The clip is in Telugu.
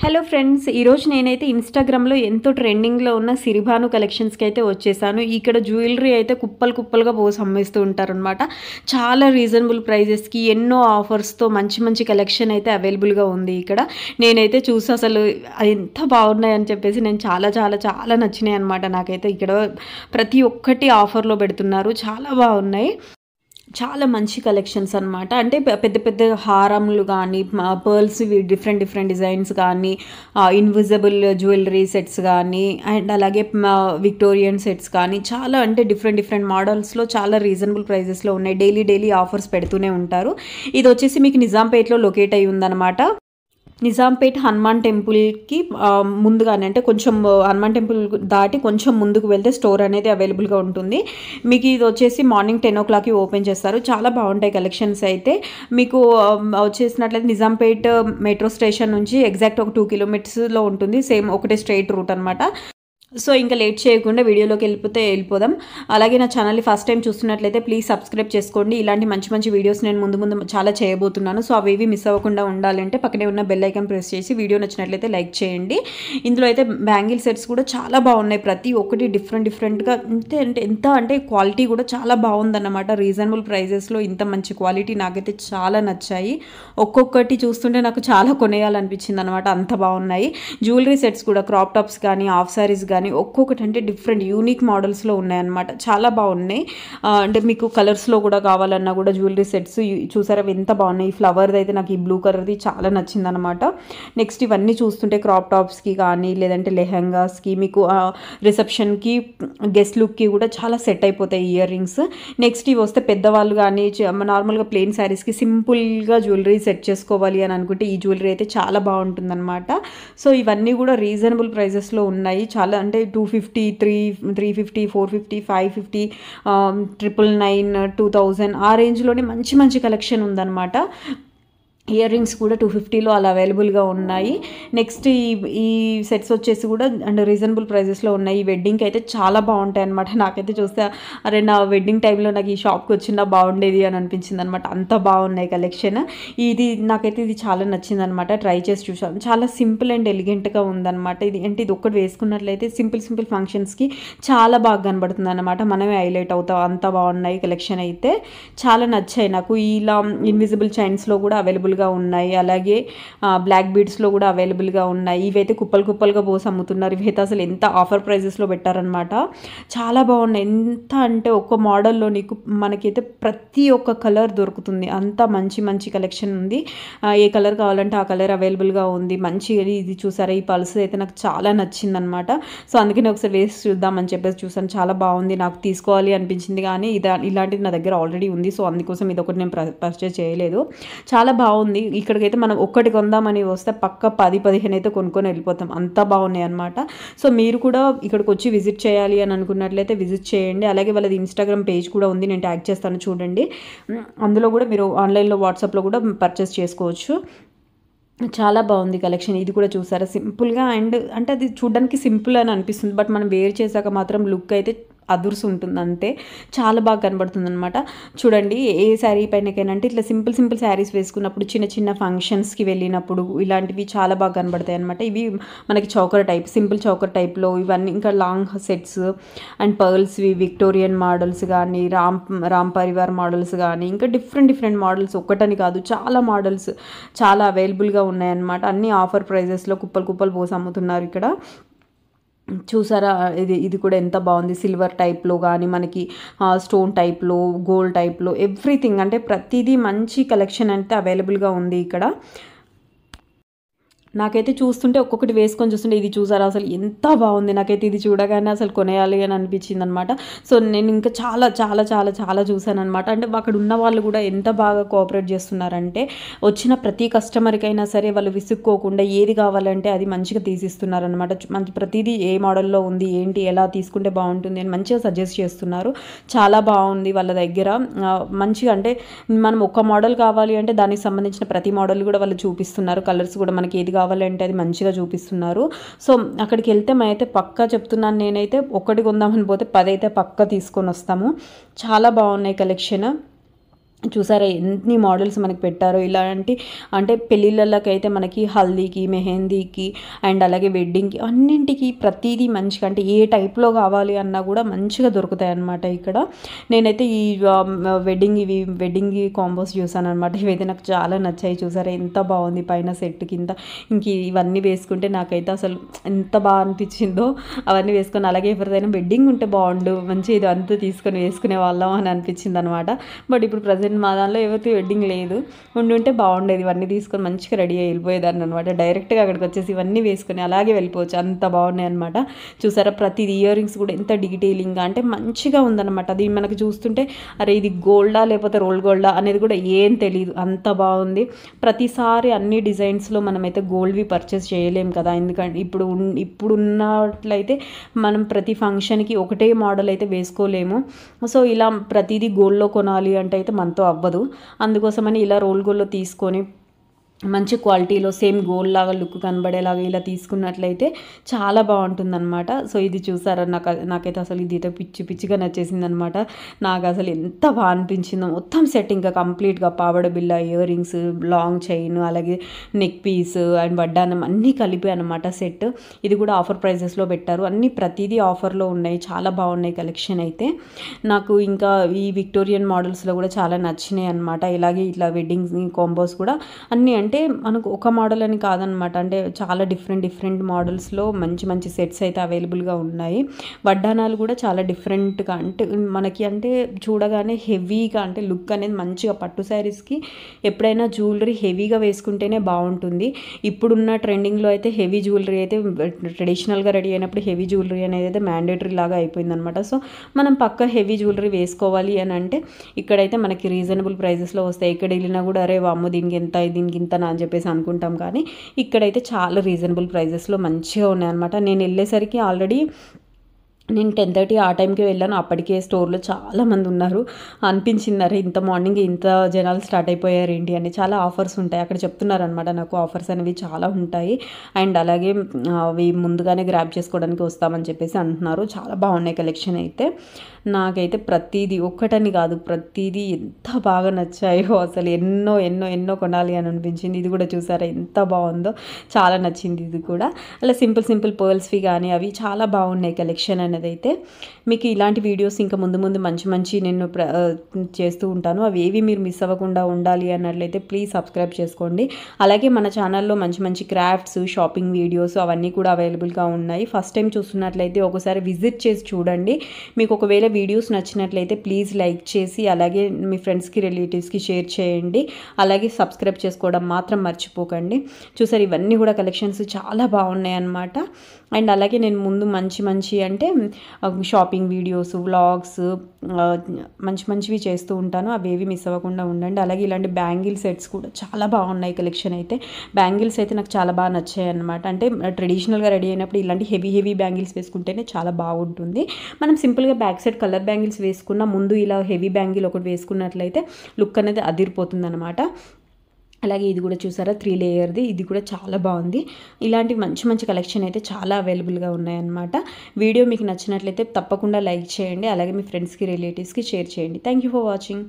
హలో ఫ్రెండ్స్, ఈరోజు నేనైతే ఇన్స్టాగ్రామ్లో ఎంతో ట్రెండింగ్లో ఉన్న సిరిభాను కలెక్షన్స్కి అయితే వచ్చేసాను. ఇక్కడ జ్యువెలరీ అయితే కుప్పలు కుప్పలుగా పోసి అమ్మేస్తూ ఉంటారనమాట. చాలా రీజనబుల్ ప్రైజెస్కి ఎన్నో ఆఫర్స్తో మంచి మంచి కలెక్షన్ అయితే అవైలబుల్గా ఉంది. ఇక్కడ నేనైతే చూసి అసలు ఎంత బాగున్నాయని చెప్పేసి నేను చాలా చాలా చాలా నచ్చినాయి అనమాట. నాకైతే ఇక్కడ ప్రతి ఒక్కటి ఆఫర్లో పెడుతున్నారు, చాలా బాగున్నాయి. చాలా మంచి కలెక్షన్స్ అనమాట. అంటే పెద్ద పెద్ద హారములు కానీ, పర్ల్స్వి డిఫరెంట్ డిఫరెంట్ డిజైన్స్ కానీ, ఇన్విజిబుల్ జ్యువెలరీ సెట్స్ కానీ, అండ్ అలాగే విక్టోరియన్ సెట్స్ కానీ, చాలా అంటే డిఫరెంట్ డిఫరెంట్ మోడల్స్లో చాలా రీజనబుల్ ప్రైజెస్లో ఉన్నాయి. డైలీ ఆఫర్స్ పెడుతూనే ఉంటారు. ఇది వచ్చేసి మీకు నిజాంపేట్లో లొకేట్ అయి ఉందన్నమాట. నిజాంపేట్ హనుమాన్ టెంపుల్కి ముందుగానే, అంటే కొంచెం హనుమాన్ టెంపుల్ దాటి కొంచెం ముందుకు వెళ్తే స్టోర్ అనేది అవైలబుల్గా ఉంటుంది. మీకు ఇది వచ్చేసి మార్నింగ్ 10 o'clockకి ఓపెన్ చేస్తారు. చాలా బాగుంటాయి కలెక్షన్స్ అయితే. మీకు వచ్చేసినట్లయితే నిజాంపేట్ మెట్రో స్టేషన్ నుంచి ఎగ్జాక్ట్ ఒక 2 kilometers ఉంటుంది. సేమ్ ఒకటే స్ట్రైట్ రూట్ అనమాట. సో ఇంకా లేట్ చేయకుండా వీడియోలోకి వెళ్ళిపోదాం. అలాగే నా ఛానల్ని ఫస్ట్ టైం చూస్తున్నట్లయితే ప్లీజ్ సబ్స్క్రైబ్ చేసుకోండి. ఇలాంటి మంచి మంచి వీడియోస్ నేను ముందు చాలా చేయబోతున్నాను. సో అవేవి మిస్ అవ్వకుండా ఉండాలంటే పక్కనే ఉన్న బెల్ ఐకాన్ ప్రెస్ చేసి వీడియో నచ్చినట్లయితే లైక్ చేయండి. ఇందులో అయితే బ్యాంగిల్ సెట్స్ కూడా చాలా బాగున్నాయి. ప్రతి ఒక్కటి డిఫరెంట్గా అంటే క్వాలిటీ కూడా చాలా బాగుందన్నమాట. రీజనబుల్ ప్రైజెస్లో ఇంత మంచి క్వాలిటీ నాకైతే చాలా నచ్చాయి. ఒక్కొక్కటి చూస్తుంటే నాకు చాలా కొనేయాలనిపించింది అనమాట, అంత బాగున్నాయి. జ్యువెలరీ సెట్స్ కూడా క్రాప్ టాప్స్ కానీ, హాఫ్ సారీస్ కానీ ఒక్కొక్కటి అంటే డిఫరెంట్ యూనిక్ మోడల్స్లో ఉన్నాయన్నమాట. చాలా బాగున్నాయి. అంటే మీకు కలర్స్లో కూడా కావాలన్నా కూడా జ్యువెలరీ సెట్స్ చూసారా ఎంత బాగున్నాయి. ఈ ఫ్లవర్ది అయితే నాకు ఈ బ్లూ కలర్ది చాలా నచ్చిందనమాట. నెక్స్ట్ ఇవన్నీ చూస్తుంటే క్రాప్ టాప్స్కి కానీ, లేదంటే లెహంగాస్కి, మీకు రిసెప్షన్కి, గెస్ట్ లుక్కి కూడా చాలా సెట్ అయిపోతాయి ఇయర్ రింగ్స్. నెక్స్ట్ ఇవి వస్తే పెద్దవాళ్ళు కానీ నార్మల్గా ప్లెయిన్ శారీస్కి సింపుల్గా జ్యువెలరీ సెట్ చేసుకోవాలి అని అనుకుంటే ఈ జ్యువెలరీ అయితే చాలా బాగుంటుందన్నమాట. సో ఇవన్నీ కూడా రీజనబుల్ ప్రైజెస్లో ఉన్నాయి. చాలా అంటే 250, 350, 450, 550, 999, 2000 ఆ రేంజ్లోనే మంచి మంచి కలెక్షన్ ఉందన్నమాట. ఇయర్ రింగ్స్ కూడా 250లో అలా అవైలబుల్గా ఉన్నాయి. నెక్స్ట్ ఈ సెట్స్ వచ్చేసి కూడా అండ్ రీజనబుల్ ప్రైజెస్లో ఉన్నాయి. ఈ వెడ్డింగ్కి అయితే చాలా బాగుంటాయి అనమాట. నాకైతే చూస్తే అరే నా వెడ్డింగ్ టైంలో నాకు ఈ షాప్కి వచ్చినా బాగుండేది అని అనిపించింది అనమాట. అంత బాగున్నాయి కలెక్షన్. నాకైతే ఇది చాలా నచ్చింది అనమాట. ట్రై చేసి చూసాను. చాలా సింపుల్ అండ్ ఎలిగెంట్గా ఉందన్నమాట. ఇది ఒక్కటి వేసుకున్నట్లయితే సింపుల్ ఫంక్షన్స్కి చాలా బాగా కనబడుతుంది అనమాట. మనమే హైలైట్ అవుతాం. అంత బాగున్నాయి కలెక్షన్ అయితే. చాలా నచ్చాయి నాకు. ఇలా ఇన్విజిబుల్ చైన్స్లో కూడా అవైలబుల్గా ఉన్నాయి. అలాగే బ్లాక్ బీడ్స్లో కూడా అవైలబుల్గా ఉన్నాయి. ఇవైతే కుప్పలుగా పోసి అమ్ముతున్నారు. ఇవైతే అసలు ఎంత ఆఫర్ ప్రైజెస్లో పెట్టారనమాట. చాలా బాగున్నాయి. ఎంత అంటే ఒక్క మోడల్లో నీకు మనకైతే ప్రతి ఒక్క కలర్ దొరుకుతుంది. అంత మంచి కలెక్షన్ ఉంది. ఏ కలర్ కావాలంటే ఆ కలర్ అవైలబుల్గా ఉంది. మంచి ఇది చూసారా, ఈ పల్స్ అయితే నాకు చాలా నచ్చిందనమాట. సో అందుకని ఒకసారి వేసి చూద్దామని చెప్పేసి చూసాను. చాలా బాగుంది. నాకు తీసుకోవాలి అనిపించింది కానీ ఇలాంటిది నా దగ్గర ఆల్రెడీ ఉంది. సో అందుకోసం ఇది ఒకటి నేను పర్చేజ్ చేయలేదు. చాలా బాగుంది. ఇక్కడికైతే మనం ఒక్కటి కొందామని వస్తే పక్క 10-15 అయితే కొనుక్కొని వెళ్ళిపోతాం. అంత బాగున్నాయి అనమాట. సో మీరు కూడా ఇక్కడికి వచ్చి విజిట్ చేయాలి అని అనుకున్నట్లయితే విజిట్ చేయండి. అలాగే వాళ్ళది ఇన్స్టాగ్రామ్ పేజ్ కూడా ఉంది, నేను ట్యాగ్ చేస్తాను చూడండి. అందులో కూడా మీరు ఆన్లైన్లో వాట్సాప్లో కూడా పర్చేస్ చేసుకోవచ్చు. చాలా బాగుంది కలెక్షన్. ఇది కూడా చూసారా సింపుల్గా, అండ్ అంటే అది చూడడానికి సింపుల్ అని అనిపిస్తుంది, బట్ మనం వేర్ చేశాక మాత్రం లుక్ అయితే అదుర్స్ ఉంటుంది. అంతే చాలా బాగా కనబడుతుంది అనమాట. చూడండి, ఏ శారీ పైనకైనా అంటే ఇట్లా సింపుల్ శారీస్ వేసుకున్నప్పుడు, చిన్న ఫంక్షన్స్కి వెళ్ళినప్పుడు ఇలాంటివి చాలా బాగా కనబడతాయి అనమాట. ఇవి మనకి చౌకర్ టైప్, సింపుల్ చౌకర్ టైప్లో ఇవన్నీ. ఇంకా లాంగ్ సెట్స్ అండ్ పర్ల్స్వి విక్టోరియన్ మోడల్స్ కానీ, రామ్ పరివార్ మోడల్స్ కానీ, ఇంకా డిఫరెంట్ మోడల్స్, ఒక్కటని కాదు చాలా మోడల్స్ చాలా అవైలబుల్గా ఉన్నాయన్నమాట. అన్ని ఆఫర్ ప్రైజెస్లో కుప్పలు పోసి అమ్ముతున్నారు ఇక్కడ. చూసారా, ఇది కూడా ఎంత బాగుంది. సిల్వర్ టైప్లో కానీ, మనకి స్టోన్ టైప్లో, గోల్డ్ టైప్లో, ఎవ్రీథింగ్ అంటే ప్రతిదీ మంచి కలెక్షన్ అయితే అవైలబుల్గా ఉంది ఇక్కడ. నాకైతే చూస్తుంటే ఒక్కొక్కటి వేసుకొని చూస్తుంటే ఇది చూసారా అసలు ఎంత బాగుంది. నాకైతే ఇది చూడగానే అసలు కొనేయాలి అని అనిపించింది అనమాట. సో నేను ఇంకా చాలా చూసాను అనమాట. అంటే అక్కడ ఉన్న వాళ్ళు కూడా ఎంత బాగా కోఆపరేట్ చేస్తున్నారంటే, వచ్చిన ప్రతి కస్టమర్కైనా సరే వాళ్ళు విసుక్కోకుండా ఏది కావాలంటే అది మంచిగా తీసిస్తున్నారనమాట. మనకి ప్రతిదీ ఏ మోడల్లో ఉంది, ఏంటి, ఎలా తీసుకుంటే బాగుంటుంది అని మంచిగా సజెస్ట్ చేస్తున్నారు. చాలా బాగుంది వాళ్ళ దగ్గర. మంచిగా అంటే మనం ఒక మోడల్ కావాలి అంటే దానికి సంబంధించిన ప్రతి మోడల్ కూడా వాళ్ళు చూపిస్తున్నారు. కలర్స్ కూడా మనకి ఏది కావాలంటే అది మంచిగా చూపిస్తున్నారు. సో అక్కడికి వెళ్తే అయితే పక్కా చెప్తున్నాను, నేనైతే ఒకటి కొందామని పోతే 10 అయితే పక్కా తీసుకొని వస్తాము. చాలా బాగున్నాయి కలెక్షన్. చూసారా ఎన్ని మోడల్స్ మనకి పెట్టారో ఇలాంటి, అంటే పెళ్ళిళ్ళకైతే మనకి హల్దీకి, మెహందీకి అండ్ అలాగే వెడ్డింగ్కి అన్నింటికి ప్రతిదీ మంచిగా, అంటే ఏ టైప్లో కావాలి అన్నా కూడా మంచిగా దొరుకుతాయి అన్నమాట ఇక్కడ. నేనైతే ఈ వెడ్డింగ్ కాంబోస్ చూసాను అనమాట. ఇవైతే నాకు చాలా నచ్చాయి. చూసారా ఎంత బాగుంది పైన సెట్ కింద. ఇంక ఇవన్నీ వేసుకుంటే నాకైతే అసలు ఎంత బాగా అనిపించిందో అవన్నీ వేసుకొని. అలాగే ఎవరిదైనా వెడ్డింగ్ ఉంటే బాగుండు, మంచి ఇది అంతా తీసుకొని వేసుకునే వాళ్ళం అని అనిపించింది అనమాట. బట్ ఇప్పుడు ప్రజెంట్ మా దానిలో ఎవరికి వెడ్డింగ్ లేదు, ఉంటే బాగుండేది. ఇవన్నీ తీసుకొని మంచిగా రెడీ అయ్యి వెళ్ళిపోయేదాన్ని అనమాట. డైరెక్ట్గా అక్కడికి వచ్చేసి ఇవన్నీ వేసుకొని అలాగే వెళ్ళిపోవచ్చు, అంత బాగున్నాయి అనమాట. చూసారా ప్రతిది ఇయర్ రింగ్స్ కూడా ఎంత డీటెయిలింగ్గా, అంటే మంచిగా ఉందన్నమాట. అది మనకు చూస్తుంటే అరే ఇది గోల్డా లేకపోతే రోల్ గోల్డా అనేది కూడా ఏం తెలియదు, అంత బాగుంది. ప్రతిసారి అన్ని డిజైన్స్లో మనమైతే గోల్డ్వి పర్చేస్ చేయలేం కదా, ఎందుకంటే ఇప్పుడున్నట్లయితే మనం ప్రతి ఫంక్షన్కి ఒకటే మోడల్ అయితే వేసుకోలేము. సో ఇలా ప్రతిదీ గోల్డ్లో కొనాలి అంటే అయితే మనతో అవ్వదు. అందుకోసమని ఇలా రోల్ గోల్డ్లో తీసుకొని మంచి క్వాలిటీలో సేమ్ గోల్డ్ లాగా లుక్ కనబడేలాగా ఇలా తీసుకున్నట్లయితే చాలా బాగుంటుందన్నమాట. సో ఇది చూసారా, నాకైతే అసలు ఇది అయితే పిచ్చిగా నచ్చేసింది అనమాట. నాకు అసలు ఎంత బాగా అనిపించిందో. మొత్తం సెట్ ఇంకా కంప్లీట్గా పావడ బిల్ల, ఇయర్ రింగ్స్, లాంగ్ చైన్, అలాగే నెక్ పీస్ అండ్ వడ్డానం అన్నీ కలిపి అనమాట సెట్. ఇది కూడా ఆఫర్ ప్రైజెస్లో పెట్టారు. అన్నీ ప్రతిదీ ఆఫర్లో ఉన్నాయి, చాలా బాగున్నాయి కలెక్షన్ అయితే. నాకు ఇంకా ఈ విక్టోరియన్ మోడల్స్లో కూడా చాలా నచ్చినాయి అనమాట. ఇలాగే ఇట్లా వెడ్డింగ్ కాంబోస్ కూడా అన్నీ, అంటే మనకు ఒక మోడల్ అని కాదనమాట, అంటే చాలా డిఫరెంట్ మోడల్స్లో మంచి సెట్స్ అయితే అవైలబుల్గా ఉన్నాయి. వడ్డానాలు కూడా చాలా డిఫరెంట్గా, అంటే మనకి అంటే చూడగానే హెవీగా, అంటే లుక్ అనేది మంచిగా, పట్టు శారీస్కి ఎప్పుడైనా జ్యువెలరీ హెవీగా వేసుకుంటేనే బాగుంటుంది. ఇప్పుడున్న ట్రెండింగ్లో అయితే హెవీ జ్యువెలరీ అయితే ట్రెడిషనల్గా రెడీ అయినప్పుడు హెవీ జ్యువెలరీ అనేది అయితే మ్యాండేటరీ లాగా అయిపోయిందనమాట. సో మనం పక్క హెవీ జ్యువెలరీ వేసుకోవాలి అని అంటే ఇక్కడైతే మనకి రీజనబుల్ ప్రైజెస్లో వస్తాయి. ఎక్కడ వెళ్ళినా కూడా అరే వామ్మో దీనికి ఇంత అని చెప్పేసి అనుకుంటాం, కానీ ఇక్కడైతే చాలా రీజనబుల్ ప్రైజెస్లో మంచిగా ఉన్నాయన్నమాట. నేను వెళ్ళేసరికి ఆల్రెడీ నేను 10:30 ఆ టైంకి వెళ్ళాను. అప్పటికే స్టోర్లో చాలామంది ఉన్నారు. అనిపించింది ఇంత మార్నింగ్ ఇంత జనాలు స్టార్ట్ అయిపోయారు ఏంటి అని. చాలా ఆఫర్స్ ఉంటాయి అక్కడ చెప్తున్నారనమాట. నాకు ఆఫర్స్ అనేవి చాలా ఉంటాయి అండ్ అలాగే అవి ముందుగానే గ్రాబ్ చేసుకోవడానికి వస్తామని చెప్పేసి అంటున్నారు. చాలా బాగున్నాయి కలెక్షన్ అయితే. నాకైతే ప్రతిదీ ఒక్కటని కాదు, ప్రతిదీ ఎంత బాగా నచ్చాయో అసలు. ఎన్నో కొనాలి అని అనిపించింది. ఇది కూడా చూసారా ఎంత బాగుందో, చాలా నచ్చింది ఇది కూడా. అలా సింపుల్ పర్ల్స్వి కానీ అవి చాలా బాగున్నాయి కలెక్షన్ అనేది అయితే. మీకు ఇలాంటి వీడియోస్ ఇంకా ముందు మంచి నేను చేస్తూ ఉంటాను. అవి ఏవి మీరు మిస్ అవ్వకుండా ఉండాలి అన్నట్లయితే ప్లీజ్ సబ్స్క్రైబ్ చేసుకోండి. అలాగే మన ఛానల్లో మంచి క్రాఫ్ట్స్, షాపింగ్ వీడియోస్ అవన్నీ కూడా అవైలబుల్గా ఉన్నాయి. ఫస్ట్ టైం చూస్తున్నట్లయితే ఒకసారి విజిట్ చేసి చూడండి. మీకు ఒకవేళ వీడియోస్ నచ్చినట్లయితే ప్లీజ్ లైక్ చేసి అలాగే మీ ఫ్రెండ్స్కి, రిలేటివ్స్కి షేర్ చేయండి. అలాగే సబ్స్క్రైబ్ చేసుకోవడం మాత్రం మర్చిపోకండి. చూసారు ఇవన్నీ కూడా కలెక్షన్స్ చాలా బాగున్నాయి అన్నమాట. అండ్ అలాగే నేను ముందు మంచి అంటే షాపింగ్ వీడియోస్, వ్లాగ్స్ మంచివి చేస్తూ ఉంటాను. అవేవి మిస్ అవ్వకుండా ఉండండి. అలాగే ఇలాంటి బ్యాంగిల్ సెట్స్ కూడా చాలా బాగున్నాయి కలెక్షన్ అయితే. బ్యాంగిల్స్ అయితే నాకు చాలా బాగా నచ్చాయి అన్నమాట. అంటే ట్రెడిషనల్గా రెడీ అయినప్పుడు ఇలాంటి హెవీ బ్యాంగిల్స్ వేసుకుంటేనే చాలా బాగుంటుంది. మనం సింపుల్గా బ్యాక్ సైడ్ కలర్ బ్యాంగిల్స్ వేసుకున్న ముందు ఇలా హెవీ బ్యాంగిల్ ఒకటి వేసుకున్నట్లయితే లుక్ అనేది అదిరిపోతుంది అనమాట. అలాగే ఇది కూడా చూసారా 3 లేయర్ది, ఇది కూడా చాలా బాగుంది. ఇలాంటి మంచి కలెక్షన్ అయితే చాలా అవైలబుల్గా ఉన్నాయన్నమాట. వీడియో మీకు నచ్చినట్లయితే తప్పకుండా లైక్ చేయండి. అలాగే మీ ఫ్రెండ్స్కి, రిలేటివ్స్కి షేర్ చేయండి. Thank you for watching.